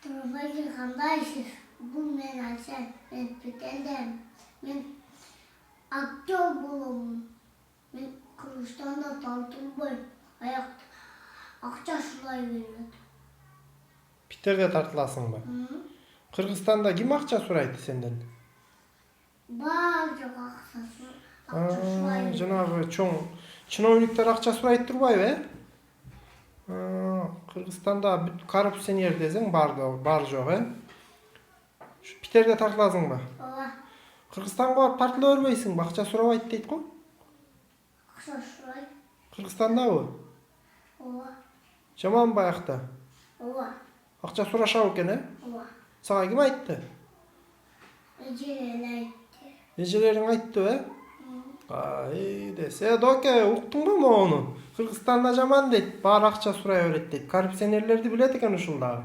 Turbayı kandayız. Bu menajer. Ben Peter'den. Ben aktör bulum. Ben Kırgızistan'da tanıtım boy. Ayak akça şulay veriyordu. Piter'de tartılasın mı? Hı. Kırgızistan'da kim akça suraydı senden? Barca aksası. Akça şulay veriyordu. Janagı çoğun чиновниктер акча сурайт турбайбы, Кыргызстанда бүт коррупционер десең бар жок, Ушу Питерде тартыласыңбы? Ова. Кыргызстанга барып тартыла бербейсиңби? Акча сурабайт дейт го. Akça şulay. Кыргызстандабы? Ова. Жаман баякта. Ова. Акча сурашабы экен, Ова. Сага ким айтты? Ece'yle Эжелериң айтты, десе, доке, уктуңбу моуну? Кыргызстанда жаман дейт, баары акча сурай берет дейт. Коррупционерлерди билет экен ушул дагы.